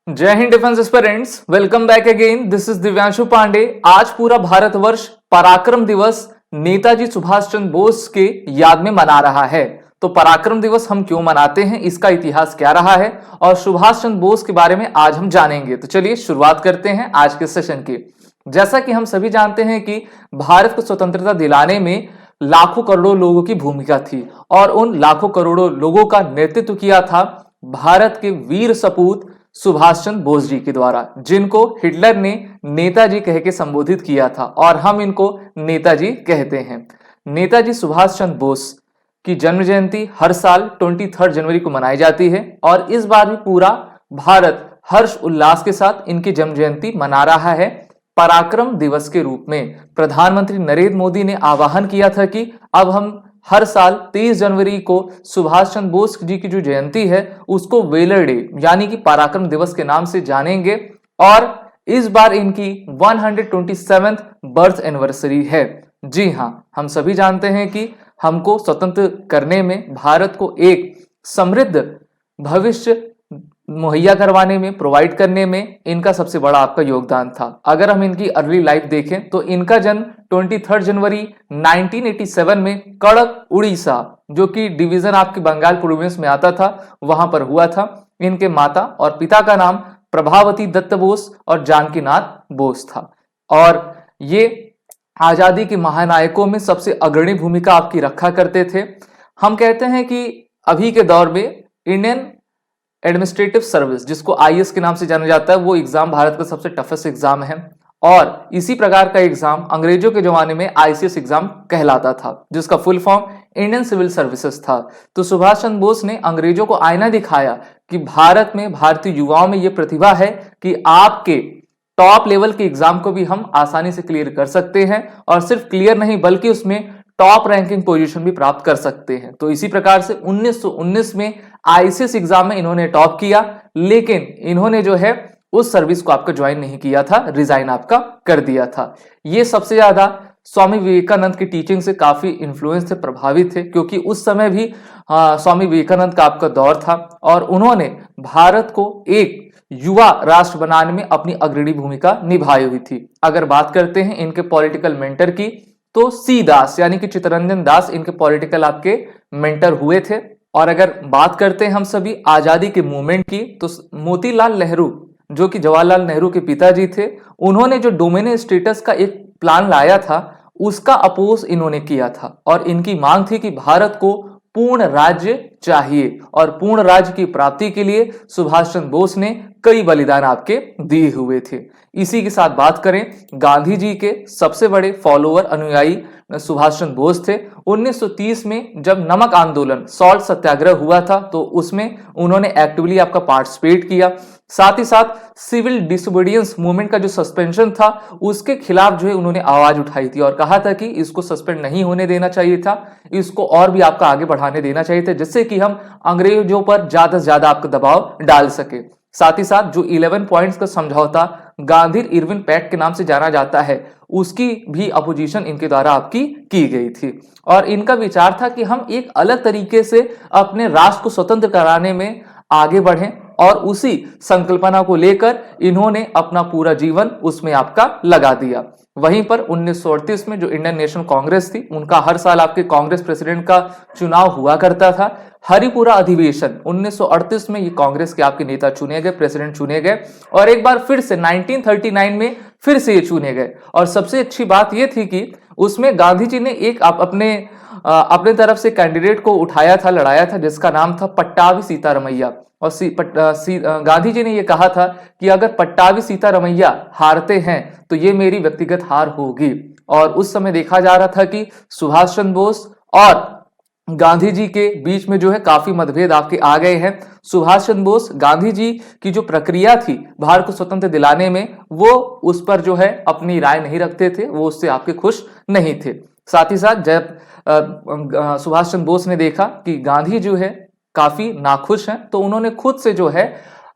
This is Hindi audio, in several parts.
जय हिंद defence aspirants, welcome back again. This is Divyanshu Pandey. आज पूरा भारतवर्ष पराक्रम दिवस नेताजी सुभाष चंद्र बोस के याद में मना रहा है। तो पराक्रम दिवस हम क्यों मनाते हैं, इसका इतिहास क्या रहा है और सुभाष चंद्र बोस के बारे में आज हम जानेंगे। तो चलिए शुरुआत करते हैं आज के सेशन की। जैसा कि हम सभी जानते हैं कि भारत को स्वतंत्रता दिलाने में लाखों करोड़ों लोगों की भूमिका थी और उन लाखों करोड़ों लोगों का नेतृत्व किया था भारत के वीर सपूत सुभाष चंद्र बोस जी के द्वारा, जिनको हिटलर ने नेताजी कह के संबोधित किया था और हम इनको नेताजी कहते हैं। नेताजी सुभाष चंद्र बोस की जन्म जयंती हर साल 23 जनवरी को मनाई जाती है और इस बार भी पूरा भारत हर्ष उल्लास के साथ इनकी जन्म जयंती मना रहा है पराक्रम दिवस के रूप में। प्रधानमंत्री नरेंद्र मोदी ने आह्वान किया था कि अब हम हर साल 23 जनवरी को सुभाष चंद्र बोस जी की जो जयंती है उसको वेलर डे यानी कि पराक्रम दिवस के नाम से जानेंगे और इस बार इनकी 127th बर्थ एनिवर्सरी है। जी हां, हम सभी जानते हैं कि हमको स्वतंत्र करने में, भारत को एक समृद्ध भविष्य मुहैया करवाने में, प्रोवाइड करने में इनका सबसे बड़ा आपका योगदान था। अगर हम इनकी अर्ली लाइफ देखें तो इनका जन्म 23 जनवरी 1987 में कड़क उड़ीसा, जो कि डिवीजन आपके बंगाल प्रोविंस में आता था, वहां पर हुआ था। इनके माता और पिता का नाम प्रभावती दत्त बोस और जानकीनाथ बोस था और ये आजादी के महानायकों में सबसे अग्रणी भूमिका आपकी रखा करते थे। हम कहते हैं कि अभी के दौर में इंडियन एडमिनिस्ट्रेटिव सर्विस, जिसको आईएएस के नाम से जाना जाता है, वो एग्जाम भारत का सबसे टफेस्ट एग्जाम है और इसी प्रकार का एग्जाम अंग्रेजों के जमाने में आईसीएस एग्जाम कहलाता था, जिसका full form Indian civil services था। तो सुभाष चंद्र बोस ने अंग्रेजों को आईना दिखाया कि भारत में, भारतीय युवाओं में यह प्रतिभा है कि आपके टॉप लेवल के एग्जाम को भी हम आसानी से क्लियर कर सकते हैं और सिर्फ क्लियर नहीं बल्कि उसमें टॉप रैंकिंग पोजीशन भी प्राप्त कर सकते हैं। तो इसी प्रकार से 1919 में आईसीएस एग्जाम में इन्होंने टॉप किया, लेकिन इन्होंने जो है उस सर्विस को आपका ज्वाइन नहीं किया था, रिजाइन आपका कर दिया था। ये सबसे ज्यादा स्वामी विवेकानंद की टीचिंग से काफी इन्फ्लुएंस थे, प्रभावित थे, क्योंकि उस समय भी स्वामी विवेकानंद का आपका दौर था और उन्होंने भारत को एक युवा राष्ट्र बनाने में अपनी अग्रणी भूमिका निभाई हुई थी। अगर बात करते हैं इनके पॉलिटिकल मेंटर की, तो सी दास यानी कि चित्तरंजन दास इनके पॉलिटिकल आपके मेंटर हुए थे। और अगर बात करते हैं हम सभी आजादी के मूवमेंट की, तो मोतीलाल नेहरू, जो कि जवाहरलाल नेहरू के पिताजी थे, उन्होंने जो डोमिनियन स्टेटस का एक प्लान लाया था उसका अपोज इन्होंने किया था और इनकी मांग थी कि भारत को पूर्ण राज्य चाहिए और पूर्ण राज्य की प्राप्ति के लिए सुभाष चंद्र बोस ने कई बलिदान आपके दिए हुए थे। इसी के साथ बात करें, गांधी जी के सबसे बड़े फॉलोअर, अनुयायी सुभाष चंद्र बोस थे। 1930 में जब नमक आंदोलन, सॉल्ट सत्याग्रह हुआ था, तो उसमें उन्होंने एक्टिवली आपका पार्टिसिपेट किया। साथ ही साथ सिविल डिसोबीडियंस मूवमेंट का जो सस्पेंशन था उसके खिलाफ जो है उन्होंने आवाज उठाई थी और कहा था कि इसको सस्पेंड नहीं होने देना चाहिए था, इसको और भी आपका आगे बढ़ाने देना चाहिए था, जिससे कि हम अंग्रेजों पर ज्यादा से ज्यादा आपका दबाव डाल सके। साथ ही साथ जो 11 पॉइंट्स का समझौता गांधी इरविन पैक्ट के नाम से जाना जाता है, उसकी भी अपोजिशन इनके द्वारा आपकी की गई थी और इनका विचार था कि हम एक अलग तरीके से अपने राष्ट्र को स्वतंत्र कराने में आगे बढ़ें और उसी संकल्पना को लेकर इन्होंने अपना पूरा जीवन उसमें आपका लगा दिया। वहीं पर 1938 में जो इंडियन नेशनल कांग्रेस थी, उनका हर साल आपके कांग्रेस प्रेसिडेंट का चुनाव हुआ करता था। हरिपुरा अधिवेशन 1938 में ये कांग्रेस के आपके नेता चुने गए, प्रेसिडेंट चुने गए और एक बार फिर से 1939 में फिर से ये चुने गए। और सबसे अच्छी बात ये थी कि उसमें गांधी जी ने एक अपने तरफ से कैंडिडेट को उठाया था, लड़ाया था, जिसका नाम था पट्टाभी सीतारमैया। और गांधी जी ने यह कहा था कि अगर पट्टाभी सीतारमैया हारते हैं तो ये मेरी व्यक्तिगत हार होगी। और उस समय देखा जा रहा था कि सुभाष चंद्र बोस और गांधी जी के बीच में जो है काफी मतभेद आपके आ गए हैं। सुभाष चंद्र बोस गांधी जी की जो प्रक्रिया थी भारत को स्वतंत्र दिलाने में, वो उस पर जो है अपनी राय नहीं रखते थे, वो उससे आपके खुश नहीं थे। साथ ही साथ जब सुभाष चंद्र बोस ने देखा कि गांधी जो है काफी नाखुश हैं, तो उन्होंने खुद से जो है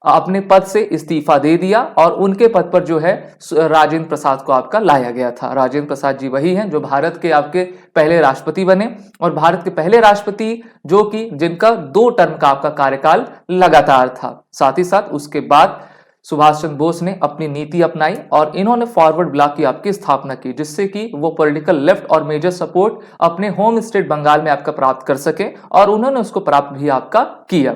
अपने पद से इस्तीफा दे दिया और उनके पद पर जो है राजेंद्र प्रसाद को आपका लाया गया था। राजेंद्र प्रसाद जी वही हैं जो भारत के आपके पहले राष्ट्रपति बने और भारत के पहले राष्ट्रपति जो कि जिनका 2 टर्म का आपका कार्यकाल लगातार था। साथ ही साथ उसके बाद सुभाष चंद्र बोस ने अपनी नीति अपनाई और इन्होंने फॉरवर्ड ब्लॉक की आपकी स्थापना की, जिससे कि वो पॉलिटिकल लेफ्ट और मेजर सपोर्ट अपने होम स्टेट बंगाल में आपका प्राप्त कर सके, और उन्होंने उसको प्राप्त भी आपका किया।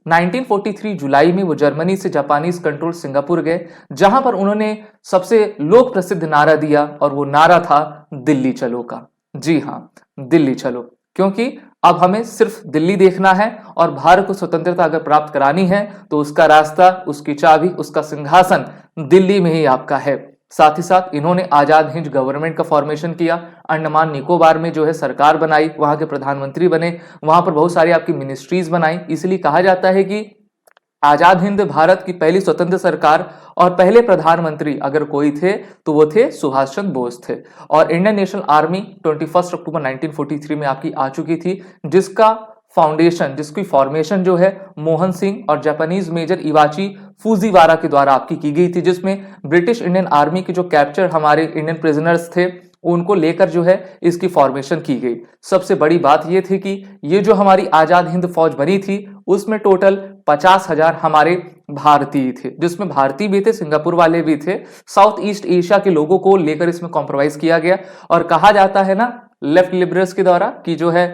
1943 जुलाई में वो जर्मनी से जापानीज कंट्रोल सिंगापुर गए, जहां पर उन्होंने सबसे लोक प्रसिद्ध नारा दिया, और वो नारा था दिल्ली चलो का। जी हां, दिल्ली चलो, क्योंकि अब हमें सिर्फ दिल्ली देखना है और भारत को स्वतंत्रता अगर प्राप्त करानी है तो उसका रास्ता, उसकी चाबी, उसका सिंहासन दिल्ली में ही आपका है। साथ ही साथ इन्होंने आजाद हिंद गवर्नमेंट का फॉर्मेशन किया, अंडमान निकोबार में जो है सरकार बनाई, वहां के प्रधानमंत्री बने, वहां पर बहुत सारी आपकी मिनिस्ट्रीज बनाई। इसलिए कहा जाता है कि आजाद हिंद भारत की पहली स्वतंत्र सरकार और पहले प्रधानमंत्री अगर कोई थे तो वो थे सुभाष चंद्र बोस थे। और इंडियन नेशनल आर्मी 21 अक्टूबर 1943 में आपकी आ चुकी थी, जिसका फाउंडेशन, जिसकी फॉर्मेशन जो है मोहन सिंह और जापानीज मेजर इवाची फूजीवारा के द्वारा आपकी की गई थी, जिसमें ब्रिटिश इंडियन आर्मी के जो कैप्चर हमारे इंडियन प्रिजनर्स थे उनको लेकर जो है इसकी फॉर्मेशन की गई। सबसे बड़ी बात यह थी कि ये जो हमारी आजाद हिंद फौज बनी थी उसमें टोटल 50,000 हमारे भारतीय थे, जिसमें भारतीय भी थे, सिंगापुर वाले भी थे। साउथ ईस्ट एशिया के लोगों को लेकर इसमें कॉम्प्रोमाइज किया गया, और कहा जाता है ना लेफ्ट लिबरल्स के द्वारा कि जो है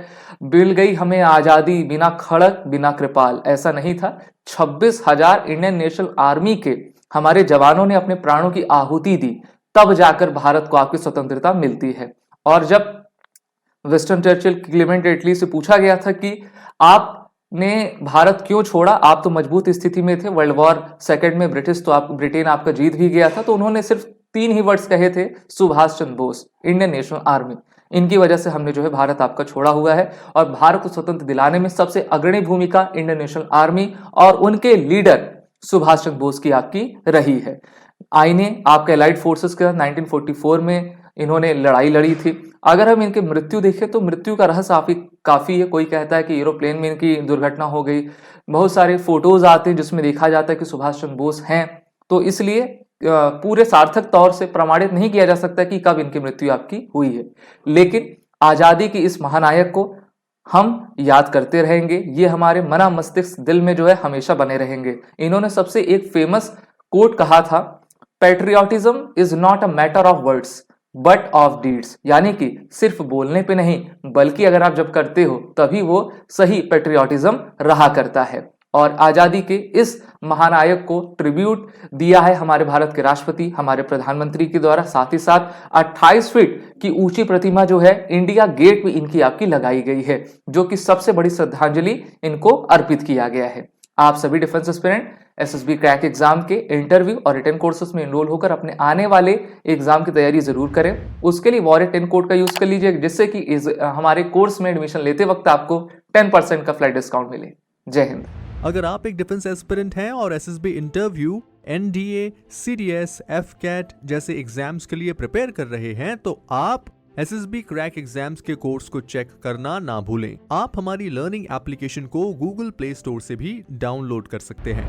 मिल गई हमें आजादी बिना खड़क बिना कृपाल, ऐसा नहीं था। 26,000 इंडियन नेशनल आर्मी के हमारे जवानों ने अपने प्राणों की आहुति दी, तब जाकर भारत को आपकी स्वतंत्रता मिलती है। और जब विंस्टन चर्चिल, क्लेमेंट एटली से पूछा गया था कि आपने भारत क्यों छोड़ा, आप तो मजबूत स्थिति में थे, वर्ल्ड वॉर सेकंड में ब्रिटेन आपका जीत भी गया था, तो उन्होंने सिर्फ 3 ही वर्ड्स कहे थे, Subhash Chandra Bose, Indian national army. इनकी वजह से हमने जो है भारत आपका छोड़ा हुआ है, और भारत को स्वतंत्र दिलाने में सबसे अग्रणी भूमिका इंडियन नेशनल आर्मी और उनके लीडर सुभाष चंद्र बोस की आपकी रही है। आईने आपके एलाइड फोर्सेस के 1944 में इन्होंने लड़ाई लड़ी थी। अगर हम इनके मृत्यु देखें तो मृत्यु का रहस्य काफी है। कोई कहता है कि एरोप्लेन में इनकी दुर्घटना हो गई, बहुत सारे फोटोज आते हैं जिसमें देखा जाता है कि सुभाष चंद्र बोस हैं, तो इसलिए पूरे सार्थक तौर से प्रमाणित नहीं किया जा सकता कि कब इनकी मृत्यु आपकी हुई है। लेकिन आजादी की इस महानायक को हम याद करते रहेंगे, ये हमारे मना मस्तिष्क दिल में जो है हमेशा बने रहेंगे। इन्होंने सबसे एक फेमस कोट कहा था, patriotism is not a matter of words but of deeds, यानी कि सिर्फ बोलने पे नहीं बल्कि अगर आप जब करते हो तभी वो सही पैट्रियोटिज्म रहा करता है। और आजादी के इस महानायक को ट्रिब्यूट दिया है हमारे भारत के राष्ट्रपति, हमारे प्रधानमंत्री के द्वारा। साथ ही साथ 28 फीट की ऊंची प्रतिमा जो है इंडिया गेट में इनकी आपकी लगाई गई है, जो कि सबसे बड़ी श्रद्धांजलि इनको अर्पित किया गया है। आप सभी defence aspirant SSB crack exam के इंटरव्यू और रिटन कोर्सेज में एनरोल होकर अपने आने वाले एग्जाम की तैयारी जरूर करें। उसके लिए वॉरियर 10 कोड का यूज कर लीजिए, जिससे कि हमारे कोर्स में एडमिशन लेते वक्त आपको 10% का फ्लैट डिस्काउंट मिले। जय हिंद। अगर आप एक डिफेंस एस्पिरेंट हैं और SSB interview, NDA, CDS, AFCAT जैसे एग्जाम्स के लिए प्रिपेयर कर रहे हैं तो आप एसएसबी क्रैक एग्जाम्स के कोर्स को चेक करना ना भूलें। आप हमारी लर्निंग एप्लीकेशन को गूगल प्ले स्टोर से भी डाउनलोड कर सकते हैं।